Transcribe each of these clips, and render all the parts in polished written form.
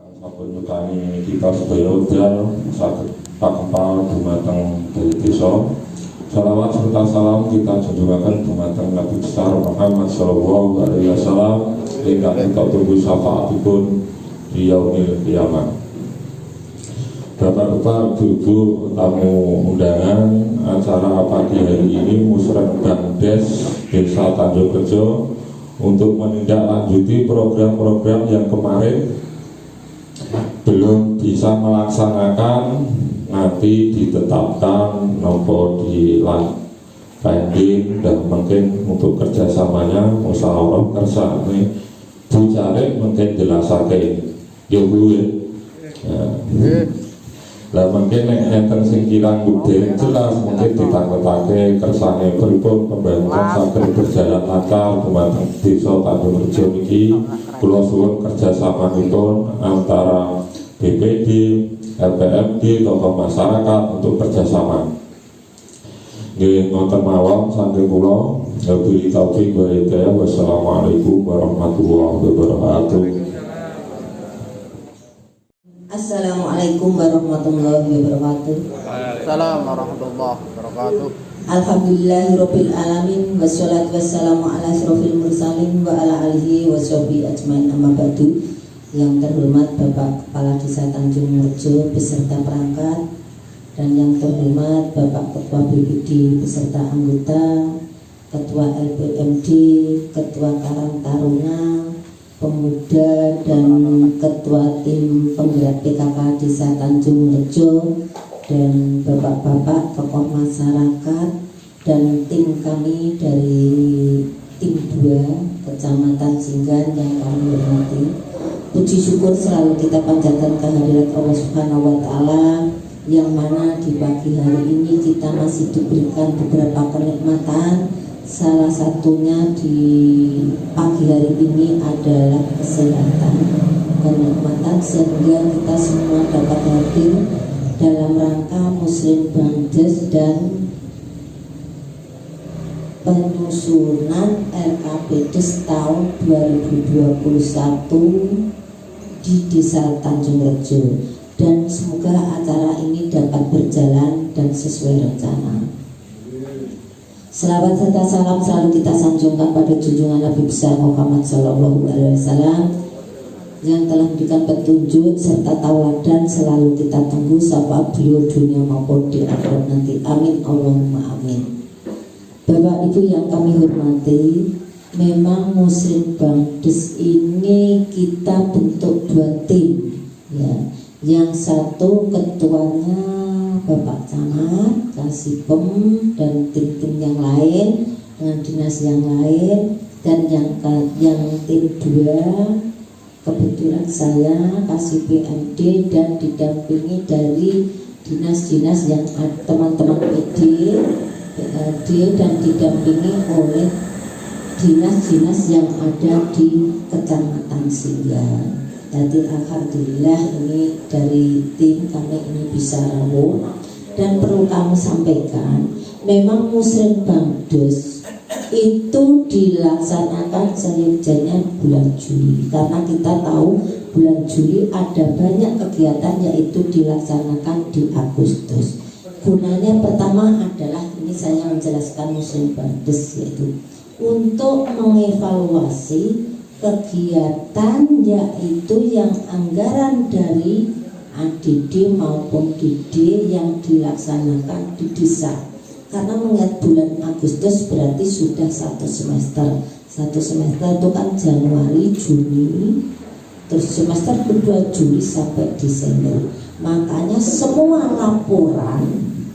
Sampun nyukani kita sedaya wekdal saged pakempal dumateng dari desa. Salawat serta salam kita junjungaken dumateng Nabi besar Muhammad sallallahu alaihi wasallam ingkang kita tunggu syafaatipun di yaumil qiyamah. Bapak-bapak, ibu-ibu, tamu undangan acara pagi hari ini Musrenbang Des Desa Tanjung Rejo untuk menindaklanjuti program-program yang kemarin belum bisa melaksanakan, nanti ditetapkan nopo di pending dan mungkin untuk kerjasamanya musyawarah kersane Bu Carik mungkin jelasake yo Bu ya. Lah mungkin enten sing kirang budhe jelas mungkin ditangketake kersane pripun pembangunan saged berjalan lancar dumateng Desa Tanjung Rejo niki. Kula suwun kerjasamanipun antara BPD, LPMD, tokoh masyarakat untuk kerjasama. Nggih ngoten mawon saking kula, wabillahi taufiq wal hidayah. Wassalamualaikum warahmatullahi wabarakatuh. Assalamualaikum warahmatullahi wabarakatuh. Assalamualaikum warahmatullahi wabarakatuh. Alhamdulillahirabbil alamin wassalatu wassalamu ala asrofil mursalin wa ala alihi washabihi ajmain amma ba'du. Yang terhormat Bapak Kepala Desa Tanjung Rejo beserta perangkat, dan yang terhormat Bapak Ketua BPD beserta anggota, Ketua LPMD, Ketua Karang Taruna Pemuda, dan Ketua Tim Penggerak PKK Desa Tanjung Rejo, dan bapak-bapak tokoh masyarakat, dan tim kami dari tim 2 Kecamatan Singgan yang kami hormati. Puji syukur selalu kita panjatkan kehadirat Allah Subhanahu wa Ta'ala, yang mana di pagi hari ini kita masih diberikan beberapa kenikmatan. Salah satunya di pagi hari ini adalah kesehatan, kenikmatan sehingga kita semua dapat hadir dalam rangka Musrenbang Des dan penyusunan RKPDes tahun 2021 di Desa Tanjung Rejo, dan semoga acara ini dapat berjalan dan sesuai rencana. Selawat serta salam selalu kita sanjungkan pada junjungan Nabi besar Muhammad sallallahu alaihi wasallam yang telah memberikan petunjuk serta tauladan, selalu kita tunggu sapa beliau dunia maupun di akhirat nanti. Amin Allahumma amin. Bapak Ibu yang kami hormati, memang Musrenbang Des ini kita bentuk 2 tim ya. Yang satu ketuanya Bapak Camat, Kasipem, dan tim-tim yang lain dengan dinas yang lain, dan yang tim 2 kebetulan saya Kasih PMD dan didampingi dari dinas-dinas yang teman-teman PD, PLD, dan didampingi oleh dinas-dinas yang ada di Kecamatan Singgan. Jadi alhamdulillah ini dari tim kami ini bisa rawuh. Dan perlu kami sampaikan, memang Musrenbang Des itu dilaksanakan seyogyanya bulan Juli, karena kita tahu bulan Juli ada banyak kegiatan yaitu dilaksanakan di Agustus. Gunanya pertama adalah, ini saya menjelaskan Musrenbang Des, yaitu untuk mengevaluasi kegiatan yaitu yang anggaran dari ADD maupun DD yang dilaksanakan di desa. Karena mengingat bulan Agustus berarti sudah 1 semester. 1 semester itu kan Januari, Juni, terus semester kedua Juli sampai Desember. Makanya semua laporan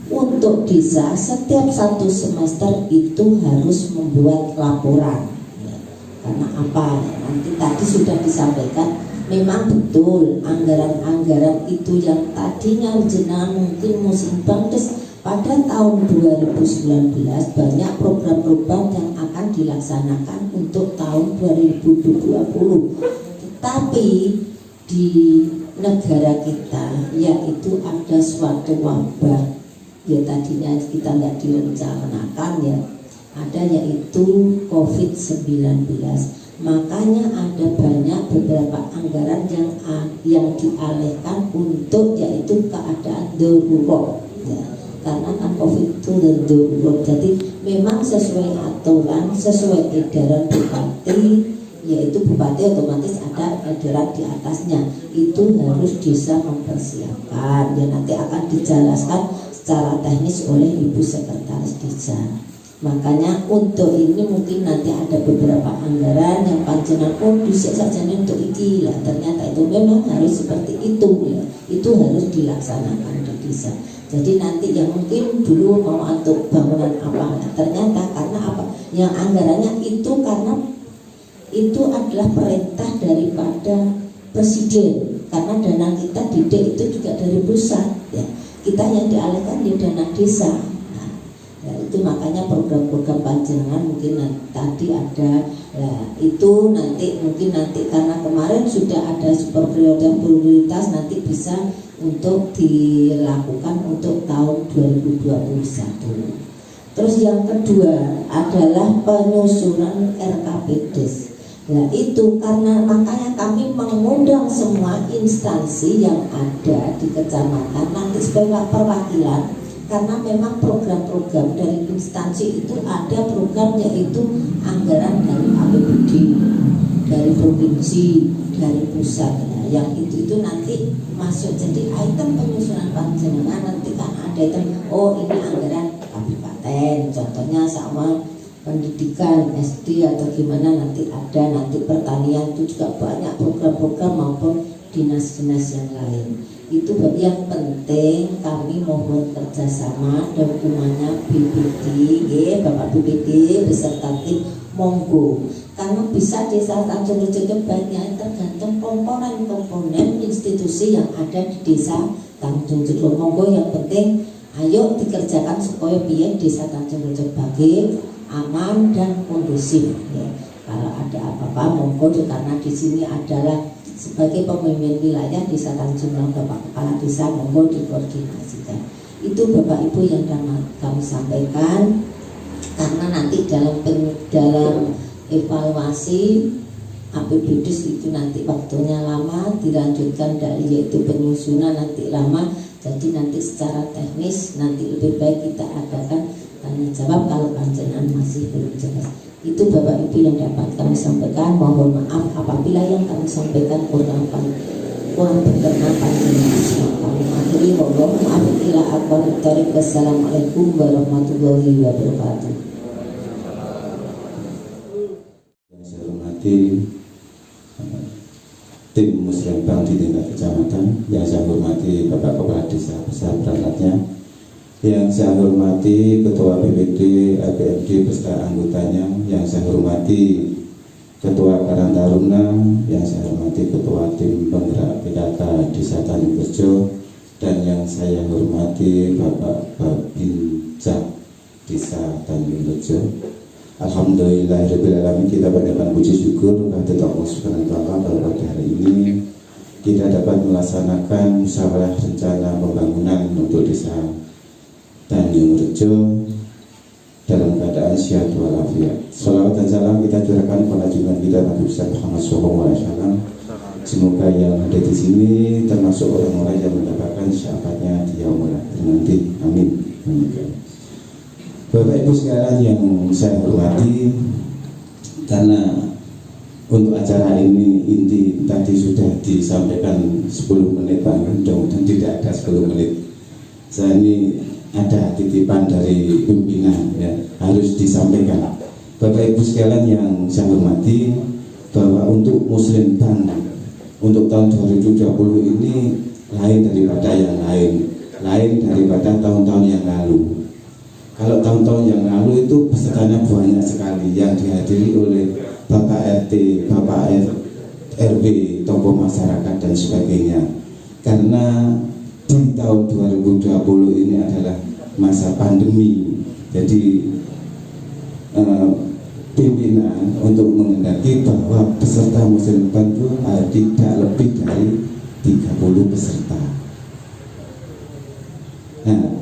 untuk desa setiap 1 semester itu harus membuat laporan. Karena apa? Nanti tadi sudah disampaikan, memang betul anggaran-anggaran itu yang tadinya jenengan mungkin Musrenbang Des pada tahun 2019 banyak program-program yang akan dilaksanakan untuk tahun 2020. Tetapi di negara kita yaitu ada suatu wabah, ya tadinya kita nggak direncanakan ya, ada yaitu COVID-19. Makanya ada banyak beberapa anggaran yang dialihkan untuk yaitu keadaan darurat ya. Karena kan COVID itu darurat, jadi memang sesuai aturan, sesuai edaran bupati, yaitu bupati otomatis ada edaran di atasnya, itu harus bisa mempersiapkan ya, nanti akan dijelaskan secara teknis oleh Ibu Sekretaris Desa. Makanya untuk ini mungkin nanti ada beberapa anggaran yang panjenengan dhisik saja untuk iki lah, ternyata itu memang harus seperti itu ya, itu harus dilaksanakan di desa. Jadi nanti yang mungkin dulu mau untuk bangunan apa, ternyata karena apa yang anggarannya itu karena itu adalah perintah daripada presiden, karena dana kita di D itu juga dari pusat ya, kita yang dialihkan di dana desa. Nah, ya itu makanya program-program panjenengan mungkin tadi ada itu nanti mungkin nanti karena kemarin sudah ada super prioritas nanti bisa untuk dilakukan untuk tahun 2021. Terus yang kedua adalah penyusunan RKPDes. Nah itu karena makanya kami mengundang semua instansi yang ada di kecamatan nanti sebagai perwakilan, karena memang program-program dari instansi itu ada program yaitu anggaran dari APBD, dari provinsi, dari pusat. Nah, yang itu nanti masuk jadi item penyusunan panjenengan, nanti kan ada item ini anggaran kabupaten, contohnya sama pendidikan SD atau gimana nanti ada, nanti pertanian itu juga banyak program-program maupun dinas-dinas yang lain. Itu yang penting kami mohon kerjasama dokumennya BPD ya, Bapak BPD beserta tim monggo, karena bisa desa Tanjung Rejo itu banyak tergantung komponen-komponen institusi yang ada di desa Tanjung Rejo. Monggo yang penting ayo dikerjakan supaya biar desa Tanjung Rejo bagi aman dan kondusif ya. Kalau ada apa-apa monggo, karena di sini adalah sebagai pemimpin wilayah desa Tanjung Rejo, Bapak Kepala Desa, monggo dikoordinasikan. Itu Bapak Ibu yang kami sampaikan, karena nanti dalam evaluasi APBDes itu nanti waktunya lama, dilanjutkan dari yaitu penyusunan nanti lama, jadi nanti secara teknis nanti lebih baik kita adakan tanya jawab kalau panjenengan masih belum jelas. Itu Bapak Ibu yang dapat kami sampaikan. Mohon maaf apabila yang kami sampaikan kurang berkenan panjenengan. Kami akhiri, mohon maaf bila akbar tarik. Wassalamualaikum warahmatullahi wabarakatuh. Yang saya hormati tim Musrembang di tingkat kecamatan, yang saya hormati Bapak Kepala Desa beserta perangkatnya, yang saya hormati Ketua BPD, APMD beserta anggotanya, yang saya hormati Ketua Karang Taruna, yang saya hormati Ketua Tim Penggerak PKK Desa Tanjung Rejo, dan yang saya hormati Bapak Babinsa Desa Tanjung Rejo. Alhamdulillahirrahmanirrahim, kita berdepan puji syukur kepada Allah Subhanahu wa Ta'ala bahwa pada hari ini kita dapat melaksanakan musyawarah rencana pembangunan untuk desa Tanjung Rejo dalam keadaan sehat walafiat. Salawat dan salam kita curahkan kepada junjungan kita Nabi besar Muhammad SAW. Semoga yang ada di sini termasuk orang-orang yang mendapatkan syafaatnya di yaumul akhir nanti. Amin. Bapak Ibu sekalian yang saya hormati, karena untuk acara ini inti tadi sudah disampaikan 10 menit dan tidak ada 10 menit. Saya ini ada titipan dari pimpinan ya, harus disampaikan. Bapak Ibu sekalian yang saya hormati, bahwa untuk Muslim Bank untuk tahun 2020 ini lain daripada yang lain daripada tahun-tahun yang lalu. Kalau tahun-tahun yang lalu itu pesertanya banyak sekali yang dihadiri oleh Bapak RT, Bapak RW, tokoh masyarakat dan sebagainya. Karena di tahun 2020 ini adalah masa pandemi, jadi pimpinan untuk mengendaki bahwa peserta Muslim Bank itu tidak lebih dari 30 peserta. Nah,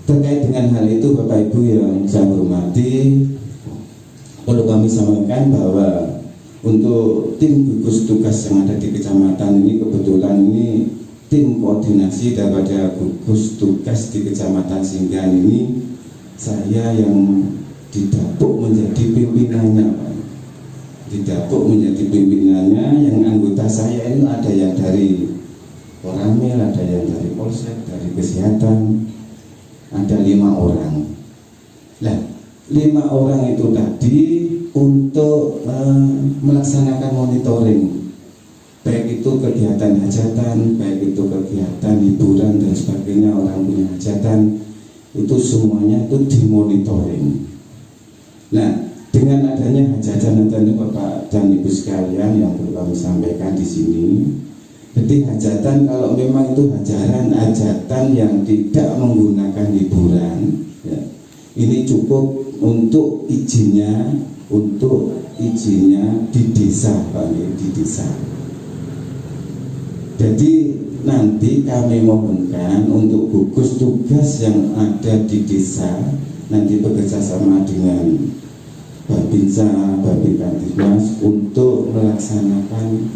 terkait dengan hal itu Bapak Ibu yang saya hormati, perlu kami sampaikan bahwa untuk tim gugus tugas yang ada di kecamatan ini, kebetulan ini tim koordinasi daripada gugus tugas di kecamatan Singgahan ini, saya yang didapuk menjadi pimpinannya, Pak. Didapuk menjadi pimpinannya. Yang anggota saya ini ada yang dari Koramil, ada yang dari Polsek, dari kesehatan, ada 5 orang. Nah, 5 orang itu tadi untuk melaksanakan monitoring, baik itu kegiatan hajatan, baik itu kegiatan hiburan dan sebagainya, orang punya hajatan, itu semuanya itu dimonitoring. Nah, dengan adanya hajatan-hajatan Bapak dan Ibu sekalian yang perlu kami sampaikan di sini, jadi hajatan kalau memang itu hajatan yang tidak menggunakan hiburan, ya, ini cukup untuk izinnya di desa, Pak, di desa. Jadi nanti kami mohonkan untuk gugus tugas yang ada di desa nanti bekerja sama dengan Babinsa, Babinkamtibmas untuk melaksanakan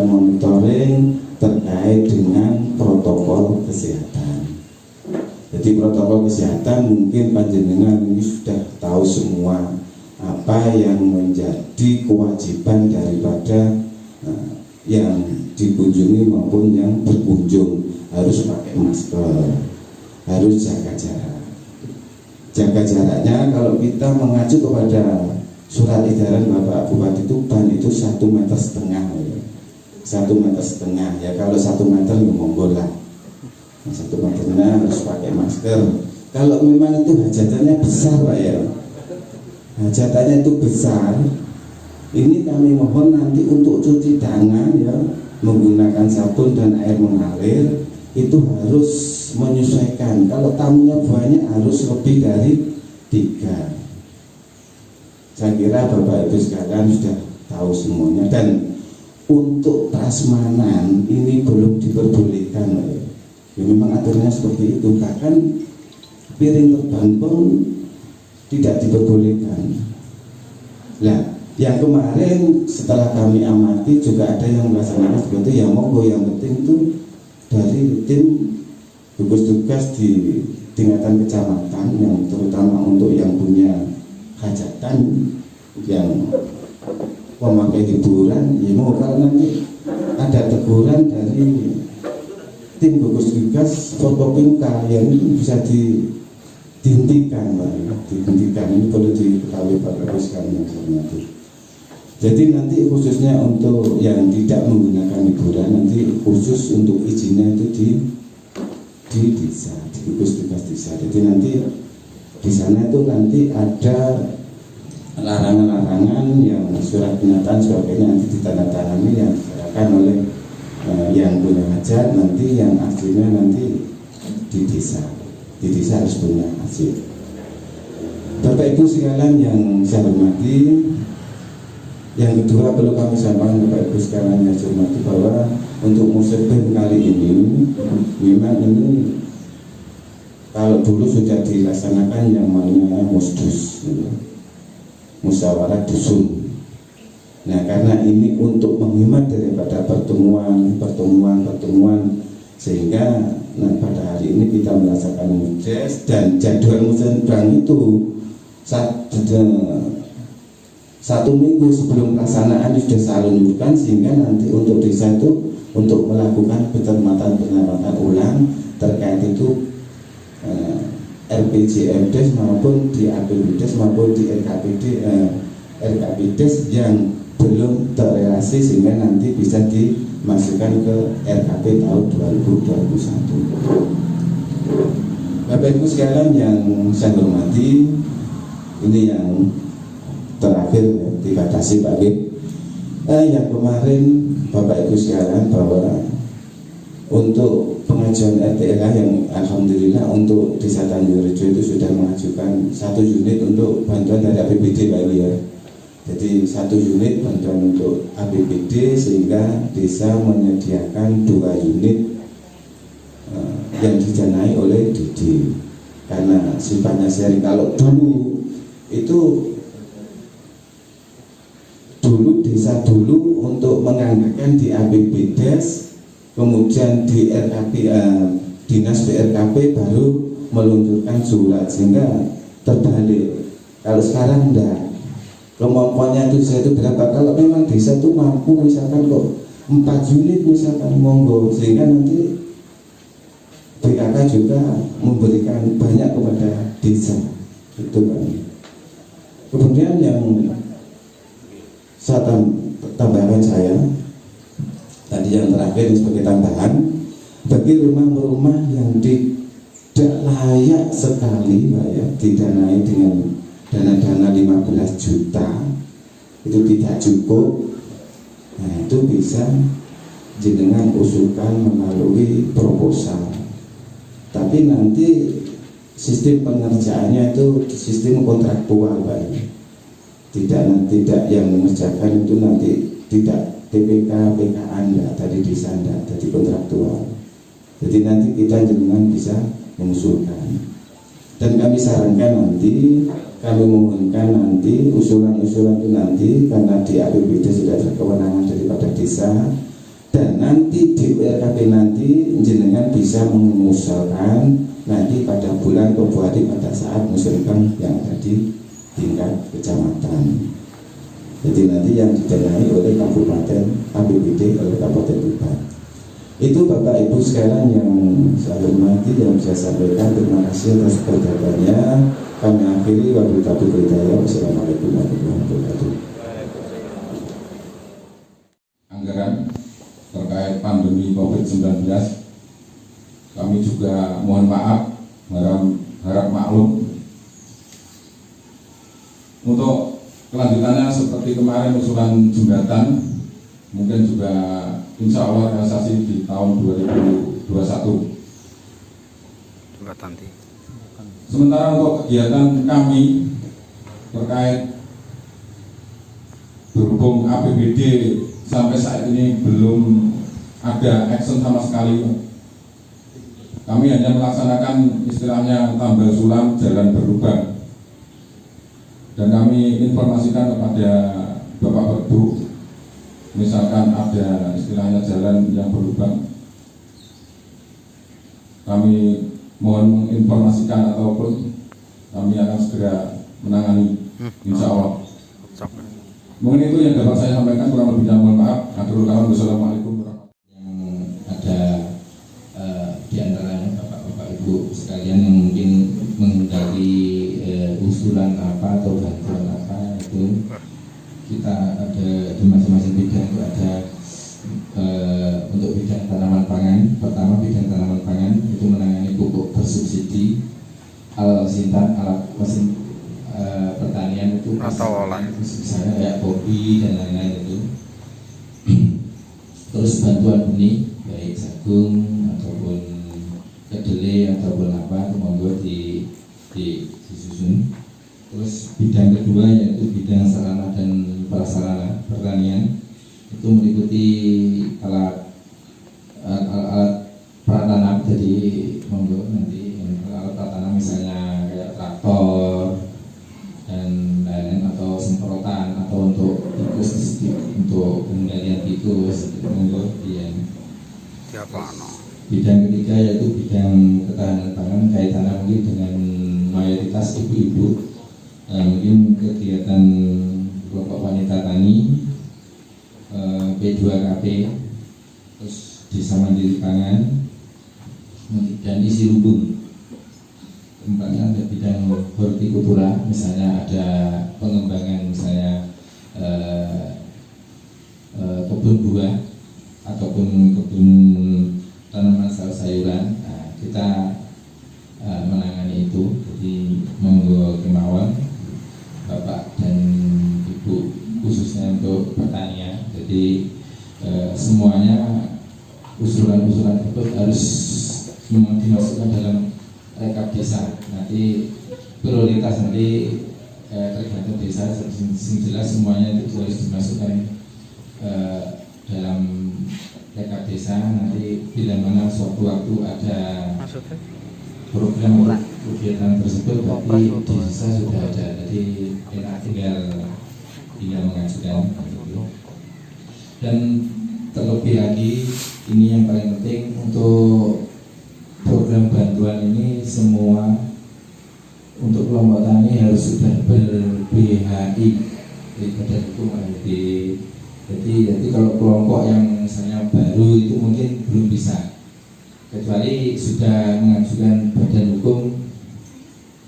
monitoring terkait dengan protokol kesehatan. Jadi protokol kesehatan mungkin panjenengan ini sudah tahu semua apa yang menjadi kewajiban daripada yang dikunjungi maupun yang berkunjung. Harus pakai masker, harus jaga jarak. Jaga jaraknya kalau kita mengacu kepada surat edaran Bapak Bupati Tuban itu 1,5 meter ya. 1,5 meter ya, kalau 1 meter ya monggo lah. 1 meternya harus pakai masker. Kalau memang itu hajatannya besar, Pak, ya, hajatannya itu besar, ini kami mohon nanti untuk cuci tangan ya, menggunakan sabun dan air mengalir itu harus menyesuaikan. Kalau tamunya banyak harus lebih dari 3. Saya kira Bapak Ibu sekalian sudah tahu semuanya. Dan untuk prasmanan ini belum diperbolehkan, ya. Ya, memang aturannya seperti itu. Bahkan piring terbang pun tidak diperbolehkan. Nah, yang kemarin setelah kami amati juga ada yang melaksanakan seperti itu. Ya monggo, yang penting itu dari tim gugus tugas di tingkatan kecamatan yang terutama untuk yang punya hajatan yang memakai hiburan, ya mau kalau nanti ada teguran dari tim gugus tugas Forkopimka yang itu bisa dihentikan, Pak, dihentikan. Ini perlu diketahui Pak Ibu sekalian. Jadi nanti khususnya untuk yang tidak menggunakan hiburan, nanti khusus untuk izinnya itu di desa, di gugus tugas desa. Jadi nanti di sana itu nanti ada larangan-larangan yang surat pernyataan sebagainya nanti ditandatangani yang diserahkan oleh yang punya hajat, nanti yang aslinya nanti di desa harus punya hasil. Bapak Ibu sekalian yang saya hormati, yang kedua perlu kami sampaikan Bapak Ibu sekalian yang saya hormati bahwa untuk museum kali ini memang ini kalau dulu sudah dilaksanakan yang namanya musdus, musyawarah dusun. Nah, karena ini untuk menghemat daripada pertemuan sehingga pada hari ini kita melaksanakan musdes dan jadwal musyawarah itu 1 minggu sebelum pelaksanaan sudah saya luncurkan, sehingga nanti untuk desa itu untuk melakukan pencermatan ulang terkait itu RPJMdes maupun di APBdes maupun di RKPdes yang belum terrealisasi, sehingga nanti bisa dimasukkan ke RKP tahun 2021. Bapak Ibu sekalian yang saya hormati, ini yang terakhir ya, dibatasi Pak Gip. Yang kemarin Bapak Ibu sekalian bahwa untuk pengajuan RTLA yang alhamdulillah untuk Desa Tanjung Rejo itu sudah mengajukan 1 unit untuk bantuan dari APBD, Pak Ibu ya. Jadi 1 unit bantuan untuk APBD, sehingga desa menyediakan 2 unit yang didanai oleh DD. karena sifatnya sharing. Kalau dulu itu desa dulu untuk menganggarkan di APBDes, kemudian di RKP, dinas BRKP baru meluncurkan surat, sehingga terbalik. Kalau sekarang enggak, kemampuannya itu desa itu berapa. Kalau memang desa itu mampu misalkan kok 4 unit misalkan, monggo, sehingga nanti BKK juga memberikan banyak kepada desa, itu kan. Kemudian yang saya tambahkan tadi yang terakhir sebagai tambahan, bagi rumah-rumah yang tidak layak sekali Pak ya, didanai dengan dana-dana 15 juta itu tidak cukup. Nah, itu bisa jenengan usulkan melalui proposal. Tapi nanti sistem pengerjaannya itu sistem kontraktual Pak ya. Tidak yang mengerjakan itu nanti tidak TPK, PKA enggak, tadi desa enggak, jadi kontraktual. Jadi nanti kita jenengan bisa mengusulkan. Dan kami sarankan nanti, kami mohonkan nanti usulan-usulan itu nanti, karena di APBD sudah ada kewenangan daripada desa, dan nanti di URKP nanti jenengan bisa mengusulkan nanti pada bulan Februari pada saat musyawarah yang ada di tingkat kecamatan. Jadi nanti yang didanai oleh kabupaten, APBD oleh Kabupaten Tuban. Itu Bapak Ibu sekalian yang saya hormati, yang saya sampaikan. Terima kasih atas perhatiannya. Kami akhiri, wabillahi taufiq wal hidayah. Wassalamualaikum warahmatullahi wabarakatuh. Anggaran terkait pandemi COVID-19, kami juga mohon maaf, harap maklum. Untuk kelanjutannya seperti kemarin usulan jembatan, mungkin juga insya Allah realisasi di tahun 2021. Sementara untuk kegiatan kami terkait berhubung APBD sampai saat ini belum ada action sama sekali, kami hanya melaksanakan istilahnya tambal sulam jalan berlubang. Dan kami informasikan kepada Bapak Perbu, misalkan ada istilahnya jalan yang berlubang, kami mohon informasikan ataupun kami akan segera menangani, insya Allah. Mungkin itu yang dapat saya sampaikan, kurang lebihnya mohon maaf. Wassalamualaikum warahmatullahi wabarakatuh. Yang ada di antaranya Bapak-Bapak Ibu sekalian yang mungkin menghendaki usulan apa atau bantuan apa, itu kita ada di masing-masing bidang itu ada untuk bidang tanaman pangan. Pertama, bidang tanaman pangan itu menangani pupuk bersubsidi, alat sintan, alat mesin pertanian itu misalnya kayak kopi dan lain-lain itu. Terus bantuan benih baik jagung ataupun kedelai ataupun apa, itu monggo disusun. Terus bidang kedua yaitu bidang sarana dan prasarana pertanian, itu meliputi alat pratanam. Jadi monggo nanti alat pratanam misalnya kayak traktor dan lain-lain, atau semprotan, atau untuk tikus, untuk pengendalian tikus, monggo dia. Bidang ketiga yaitu bidang ketahanan pangan, kaitannya mungkin dengan mayoritas ibu-ibu, mungkin kegiatan kelompok wanita tani, P2KP, terus desa mandiri pangan, dan isi lumbung. Tempatnya ada bidang hortikultura, misalnya ada pengembangan misalnya kebun buah ataupun kebun tanaman sayuran. Nah, kita menangani itu. Jadi monggo kemauan Bapak dan Ibu, khususnya untuk pertanian. Jadi semuanya usulan-usulan itu harus semua dimasukkan dalam rekap desa. Nanti prioritas nanti tergantung desa. Jelas semuanya itu harus dimasukkan dalam rekap desa. Nanti bila mana suatu waktu ada program kegiatan tersebut berarti di desa sudah ada, jadi enak tinggal mengajukan gitu. Dan terlebih lagi ini yang paling penting untuk program bantuan ini semua untuk kelompok tani harus sudah ber-BHI Badan Hukum ART. Jadi kalau kelompok yang misalnya baru itu mungkin belum bisa, kecuali sudah mengajukan badan hukum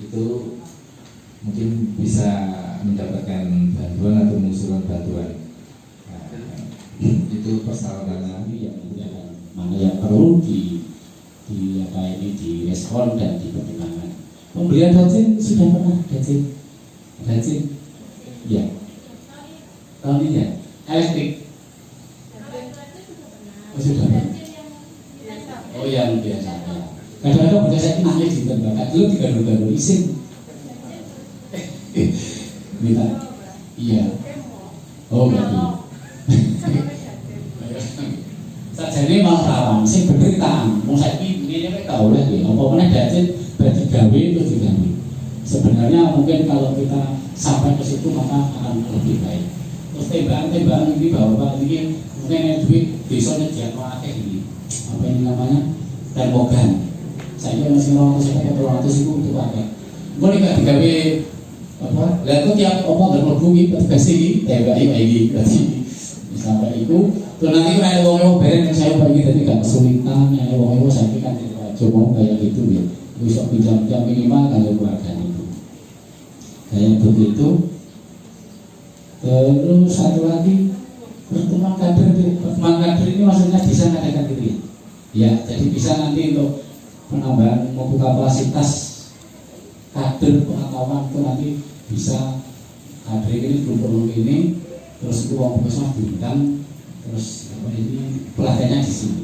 itu mungkin bisa mendapatkan bantuan atau mengusulkan bantuan. Itu persyaratan yang mana yang perlu direspon dan dipertimbangkan. Pembelian dacin sudah pernah dacin ya tahun ini ya elektrik sudah pernah. Oh yang biasa ya. Kadang-kadang udah saya nanya di tempat dulu 3 isin minta iya oh berarti sajane malah rawan sing bener tak mau saiki ngene wis tau lah ya apa meneh dacin berarti gawe terus digawe. Sebenarnya mungkin kalau kita sampai ke situ maka akan lebih baik. Terus tembakan ini bahwa ini mungkin duit desa nyediakan akeh ini apa ini namanya termogan. Saya kira masih 200 itu untuk akeh. Boleh nggak digawe apa? Lalu tiap omong dan bumi petugas ini TBI lagi berarti misalnya itu tuh nanti kan ada wong beren yang saya bagi tadi gak kesulitan ya wong saya kan cuma kayak gitu ya bisa pinjam minimal kalau keluarga itu kayak begitu. Terus satu lagi pertemuan kader ini maksudnya bisa mengadakan diri ya, jadi bisa nanti untuk penambahan maupun kapasitas kader pengetahuan itu nanti bisa kader ini belum perlu ini terus itu uang besar diundang terus apa ini pelatihannya di sini